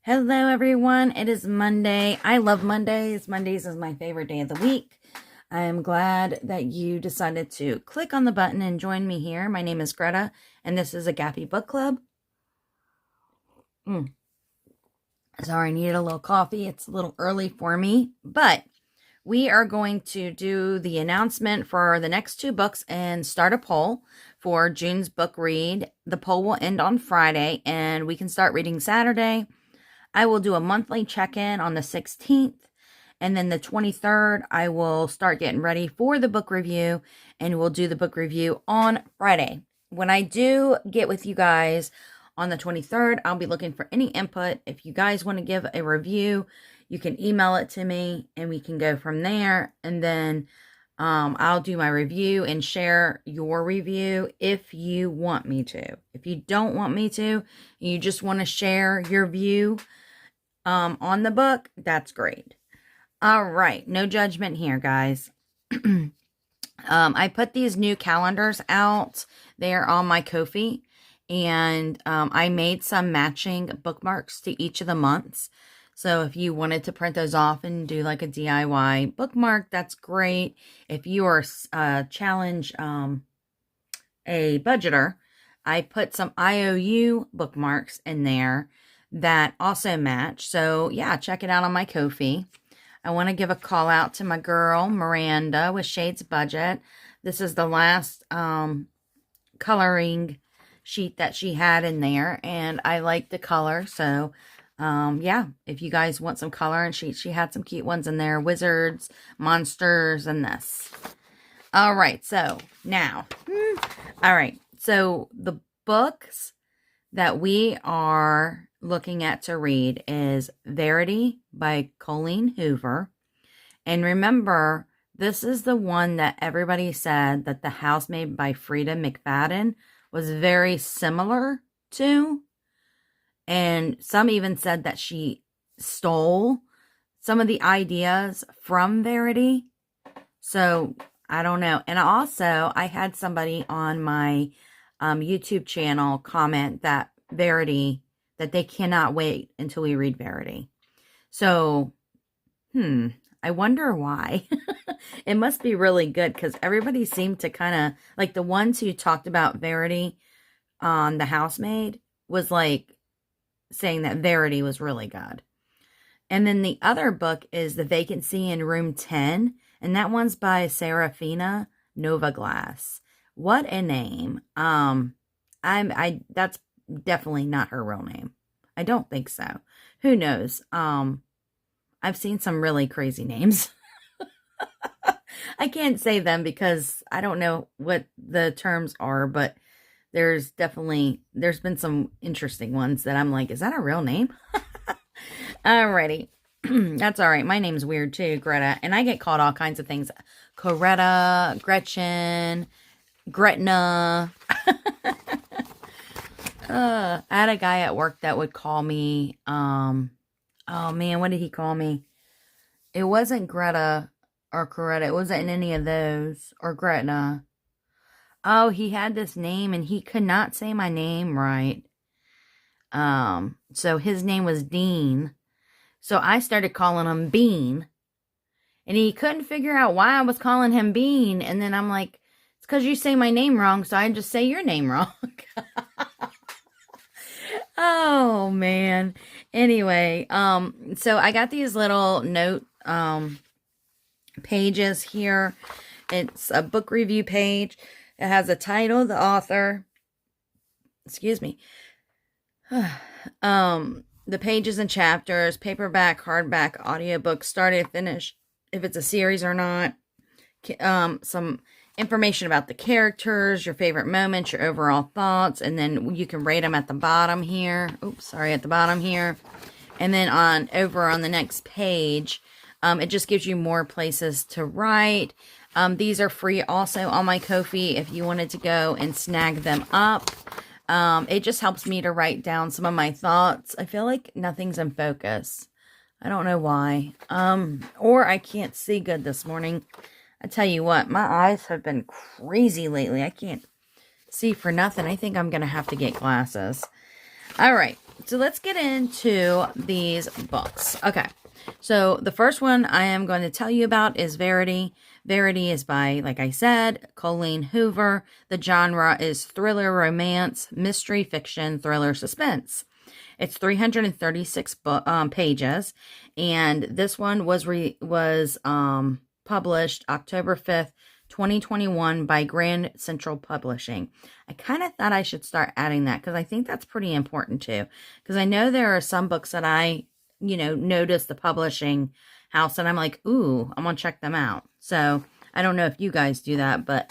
Hello everyone, it is Monday. I love Mondays. Mondays is my favorite day of the week. I am glad that you decided to click on the button and join me here. My name is Greta and this is Agape Book Club. Sorry, I needed a little coffee. It's a little early for me, but we are going to do the announcement for the next two books and start a poll for June's book read. The poll will end on Friday and we can start reading Saturday. I will do a monthly check-in on the 16th, and then the 23rd, I will start getting ready for the book review, and we'll do the book review on Friday. When I do get with you guys on the 23rd, I'll be looking for any input. If you guys want to give a review, you can email it to me, and we can go from there, and then I'll do my review and share your review if you want me to. If you don't want me to, you just want to share your view on the book, that's great. All right, no judgment here, guys. I put these new calendars out. They're on my Ko-fi, and I made some matching bookmarks to each of the months. So if you wanted to print those off and do like a DIY bookmark, that's great. If you are challenge a budgeter, I put some IOU bookmarks in there that also match. So yeah, check it out on my Ko-fi. I want to give a call out to my girl Miranda with Shades Budget. This is the last coloring sheet that she had in there, and I like the color. So yeah, if you guys want some coloring sheets, she had some cute ones in there: wizards, monsters, and this. All right, so now all right, so the books that we are looking at to read is Verity by Colleen Hoover. And remember, this is the one that everybody said that the Housemaid by Freida McFadden was very similar to. And some even said that she stole some of the ideas from Verity. So, I don't know. And also, I had somebody on my YouTube channel comment that Verity, that they cannot wait until we read Verity. So, I wonder why. It must be really good because everybody seemed to kind of, like the ones who talked about Verity on The Housemaid was like saying that Verity was really good. And then the other book is The Vacancy in Room 10, and that one's by Seraphina Nova Glass. What a name. That's definitely not her real name. I don't think so. Who knows? I've seen some really crazy names. I can't say them because I don't know what the terms are, but there's been some interesting ones that I'm like, is that a real name? Alrighty. That's all right. My name's weird too, Greta, and I get called all kinds of things. Coretta, Gretchen, Gretna. I had a guy at work that would call me, oh man, what did he call me? It wasn't Greta or Coretta. It wasn't any of those, or Gretna. Oh, he had this name and he could not say my name right. So his name was Dean. So I started calling him Bean. And he couldn't figure out why I was calling him Bean. And then I'm like, it's because you say my name wrong, so I just say your name wrong. Oh, man. Anyway, so I got these little note pages here. It's a book review page. It has a title, the author. Excuse me. The pages and chapters, paperback, hardback, audiobook, start to finish, if it's a series or not. Some information about the characters, your favorite moments, your overall thoughts, and then you can rate them at the bottom here. Oops, sorry, at the bottom here. And then over on the next page, it just gives you more places to write. These are free also on my Ko-fi if you wanted to go and snag them up. It just helps me to write down some of my thoughts. I feel like nothing's in focus. I don't know why. Or I can't see good this morning. I tell you what, my eyes have been crazy lately. I can't see for nothing. I think I'm going to have to get glasses. All right. So let's get into these books. Okay. So the first one I am going to tell you about is Verity. Verity is by, like I said, Colleen Hoover. The genre is thriller, romance, mystery, fiction, thriller, suspense. It's 336 pages, and this one was published October 5th, 2021 by Grand Central Publishing. I kind of thought I should start adding that because I think that's pretty important too. Because I know there are some books that I, notice the publishing house and I'm like, ooh, I'm going to check them out. So I don't know if you guys do that, but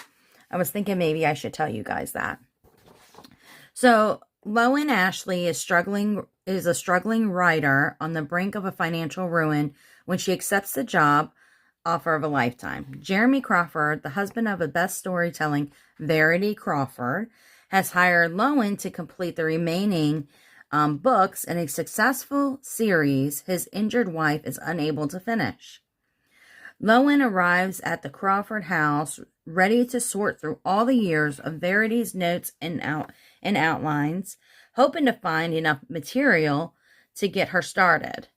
I was thinking maybe I should tell you guys that. So Lowen Ashley is a struggling writer on the brink of a financial ruin when she accepts the job offer of a lifetime. Jeremy Crawford, the husband of the best storytelling Verity Crawford, has hired Lowen to complete the remaining books in a successful series his injured wife is unable to finish. Lowen arrives at the Crawford house ready to sort through all the years of Verity's notes and outlines, hoping to find enough material to get her started.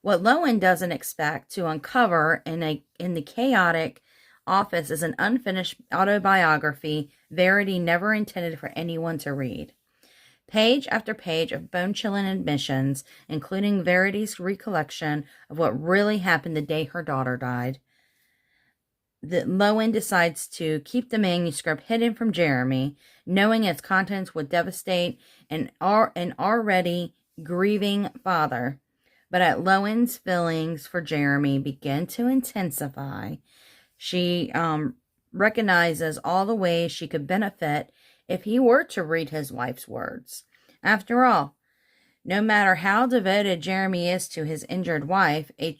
What Lowen doesn't expect to uncover in the chaotic office is an unfinished autobiography Verity never intended for anyone to read. Page after page of bone-chilling admissions, including Verity's recollection of what really happened the day her daughter died. Lowen decides to keep the manuscript hidden from Jeremy, knowing its contents would devastate an already grieving father. But as Lowen's feelings for Jeremy begin to intensify, she recognizes all the ways she could benefit if he were to read his wife's words. After all, no matter how devoted Jeremy is to his injured wife, a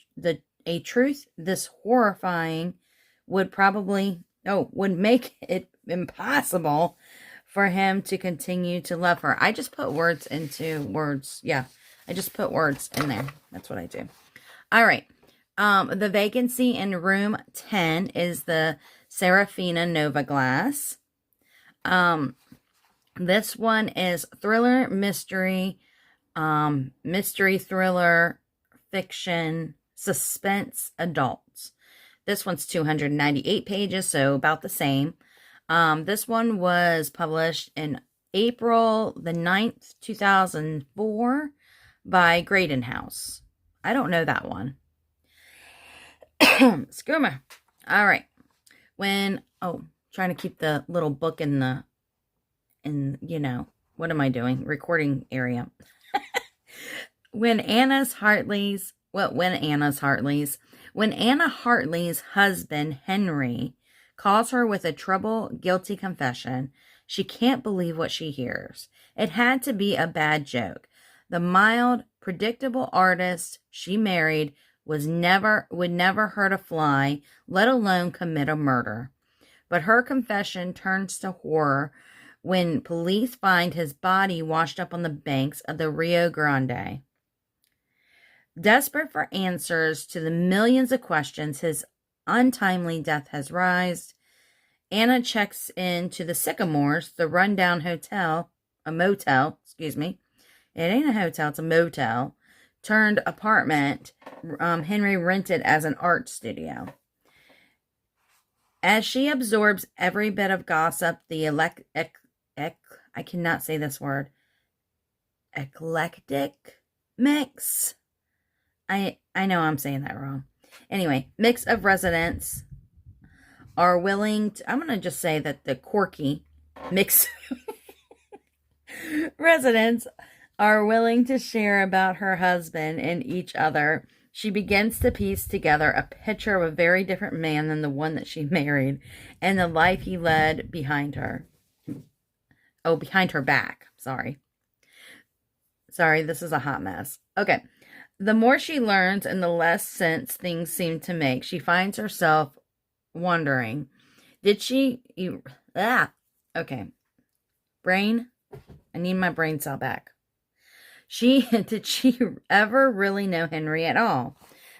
truth this horrifying would make it impossible for him to continue to love her. I just put words into words. Yeah, I just put words in there. That's what I do. All right. The Vacancy in room 10 is the Seraphina Nova Glass. This one is thriller, mystery, thriller, fiction, suspense, adults. This one's 298 pages, so about the same. This one was published in April the 9th, 2004 by Grady House. I don't know that one. Excuse me. All right. Trying to keep the little book in what am I doing? Recording area. When Anna Hartley's husband, Henry, calls her with a troubled, guilty confession, she can't believe what she hears. It had to be a bad joke. The mild, predictable artist she married would never hurt a fly, let alone commit a murder. But her confession turns to horror when police find his body washed up on the banks of the Rio Grande. Desperate for answers to the millions of questions his untimely death has raised, Anna checks into the Sycamores, the rundown motel. It ain't a hotel, it's a motel, turned apartment Henry rented as an art studio. As she absorbs every bit of gossip, the I cannot say this word, eclectic mix. I know I'm saying that wrong. Anyway, mix of residents are willing to, I'm going to just say that the quirky mix residents are willing to share about her husband and each other. She begins to piece together a picture of a very different man than the one that she married and the life he led behind her. Oh, behind her back. Sorry, this is a hot mess. Okay. The more she learns and the less sense things seem to make, she finds herself wondering, okay. Brain, I need my brain cell back. Did she ever really know Henry at all?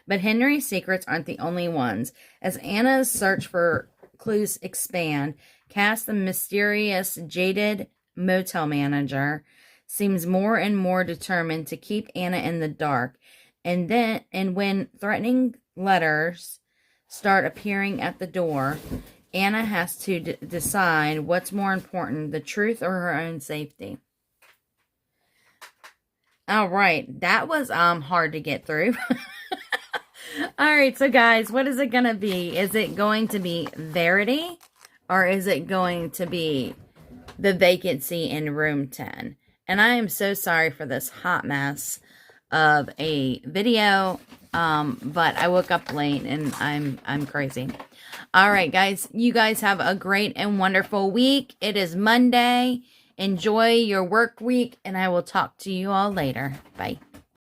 But Henry's secrets aren't the only ones. As Anna's search for clues expand, cast the mysterious, jaded motel manager seems more and more determined to keep Anna in the dark. And when threatening letters start appearing at the door, Anna has to decide what's more important, the truth or her own safety. All right, that was hard to get through. All right, so guys, what is it going to be? Is it going to be Verity, or is it going to be the vacancy in room 10? And I am so sorry for this hot mess of a video, but I woke up late and I'm crazy. All right, guys, you guys have a great and wonderful week. It is Monday. Enjoy your work week, and I will talk to you all later. Bye.